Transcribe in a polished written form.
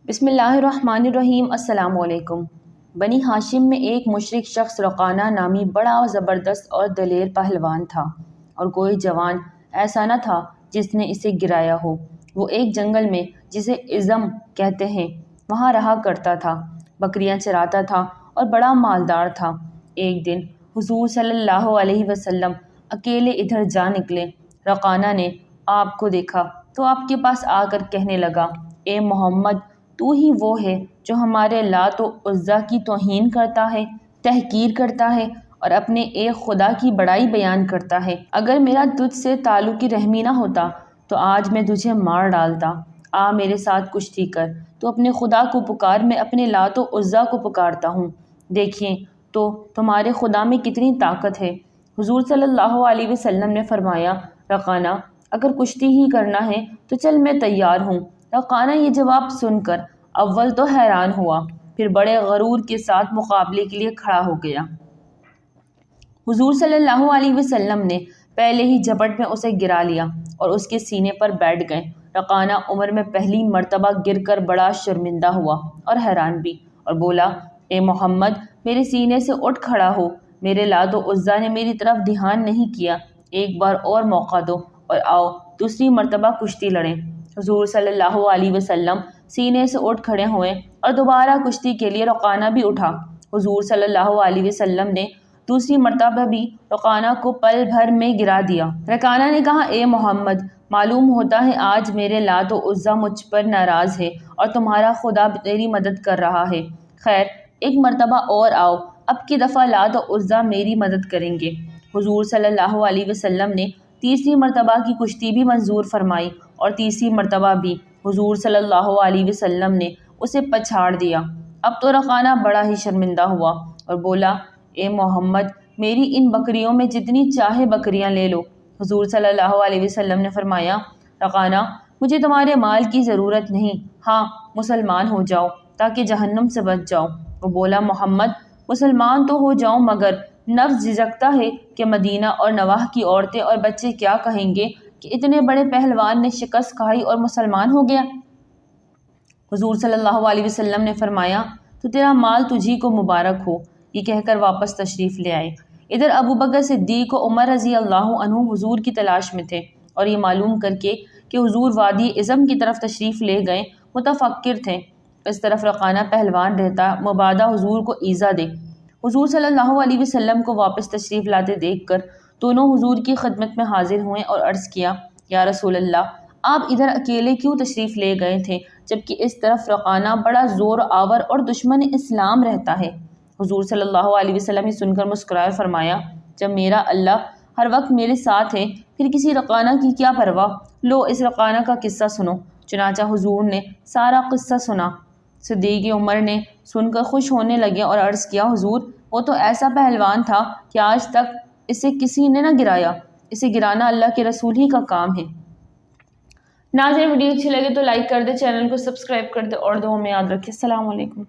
بسم اللہ الرحمن الرحیم۔ السلام علیکم۔ بنی ہاشم میں ایک مشرک شخص رقانہ نامی بڑا زبردست اور دلیر پہلوان تھا، اور کوئی جوان ایسا نہ تھا جس نے اسے گرایا ہو۔ وہ ایک جنگل میں جسے عظم کہتے ہیں وہاں رہا کرتا تھا، بکریاں چراتا تھا اور بڑا مالدار تھا۔ ایک دن حضور صلی اللہ علیہ وسلم اکیلے ادھر جا نکلے۔ رقانہ نے آپ کو دیکھا تو آپ کے پاس آ کر کہنے لگا، اے محمد، تو ہی وہ ہے جو ہمارے لات و عزیٰ کی توہین کرتا ہے، تحقیر کرتا ہے اور اپنے ایک خدا کی بڑائی بیان کرتا ہے۔ اگر میرا تجھ سے تعلق رحمی نہ ہوتا تو آج میں تجھے مار ڈالتا۔ آ میرے ساتھ کشتی کر، تو اپنے خدا کو پکار، میں اپنے لات و عزیٰ کو پکارتا ہوں، دیکھیں تو تمہارے خدا میں کتنی طاقت ہے۔ حضور صلی اللہ علیہ وسلم نے فرمایا، رقانہ، اگر کشتی ہی کرنا ہے تو چل، میں تیار ہوں۔ رقانہ یہ جواب سن کر اول تو حیران ہوا، پھر بڑے غرور کے ساتھ مقابلے کے لیے کھڑا ہو گیا۔ حضور صلی اللہ علیہ وسلم نے پہلے ہی جھپٹ میں اسے گرا لیا اور اس کے سینے پر بیٹھ گئے۔ رقانہ عمر میں پہلی مرتبہ گر کر بڑا شرمندہ ہوا اور حیران بھی، اور بولا، اے محمد، میرے سینے سے اٹھ کھڑا ہو، میرے لات و عزیٰ نے میری طرف دھیان نہیں کیا، ایک بار اور موقع دو اور آؤ دوسری مرتبہ کشتی لڑیں۔ حضور صلی اللہ علیہ وسلم سینے سے اٹھ کھڑے ہوئے اور دوبارہ کشتی کے لیے رقانہ بھی اٹھا۔ حضور صلی اللہ علیہ وسلم نے دوسری مرتبہ بھی رقانہ کو پل بھر میں گرا دیا۔ رقانہ نے کہا، اے محمد، معلوم ہوتا ہے آج میرے لات و عزیٰ مجھ پر ناراض ہے اور تمہارا خدا میری مدد کر رہا ہے۔ خیر، ایک مرتبہ اور آؤ، اب کی دفعہ لات و عزیٰ میری مدد کریں گے۔ حضور صلی اللہ علیہ وسلم نے تیسری مرتبہ کی کشتی بھی منظور فرمائی، اور تیسری مرتبہ بھی حضور صلی اللہ علیہ وسلم نے اسے پچھاڑ دیا۔ اب تو رقانہ بڑا ہی شرمندہ ہوا اور بولا، اے محمد، میری ان بکریوں میں جتنی چاہے بکریاں لے لو۔ حضور صلی اللہ علیہ وسلم نے فرمایا، رقانہ، مجھے تمہارے مال کی ضرورت نہیں، ہاں مسلمان ہو جاؤ تاکہ جہنم سے بچ جاؤ۔ وہ بولا، محمد، مسلمان تو ہو جاؤں، مگر نفس جھجکتا ہے کہ مدینہ اور نواح کی عورتیں اور بچے کیا کہیں گے کہ اتنے بڑے پہلوان نے شکست کھائی اور مسلمان ہو گیا۔ حضور صلی اللہ علیہ وسلم نے فرمایا، تو تیرا مال تجھی کو مبارک ہو۔ یہ کہہ کر واپس تشریف لے آئے۔ ادھر ابوبکر صدیق و عمر رضی اللہ عنہ حضور کی تلاش میں تھے، اور یہ معلوم کر کے کہ حضور وادی عظم کی طرف تشریف لے گئے متفکر تھے، اس طرف رقانہ پہلوان رہتا مبادا حضور کو ایذا دے۔ حضور صلی اللہ علیہ وسلم کو واپس تشریف لاتے دیکھ کر دونوں حضور کی خدمت میں حاضر ہوئے اور عرض کیا، یا رسول اللہ، آپ ادھر اکیلے کیوں تشریف لے گئے تھے جبکہ اس طرف رقانہ بڑا زور آور اور دشمن اسلام رہتا ہے؟ حضور صلی اللہ علیہ وسلم یہ سن کر مسکرائے اور فرمایا، جب میرا اللہ ہر وقت میرے ساتھ ہے پھر کسی رقانہ کی کیا پرواہ، لو اس رقانہ کا قصہ سنو۔ چنانچہ حضور نے سارا قصہ سنا۔ صدیق عمر نے سن کر خوش ہونے لگے اور عرض کیا، حضور، وہ تو ایسا پہلوان تھا کہ آج تک اسے کسی نے نہ گرایا، اسے گرانا اللہ کے رسول ہی کا کام ہے۔ ناظرین، ویڈیو اچھی لگے تو لائک کر دے، چینل کو سبسکرائب کر دے اور دعاؤں میں یاد رکھے۔ السلام علیکم۔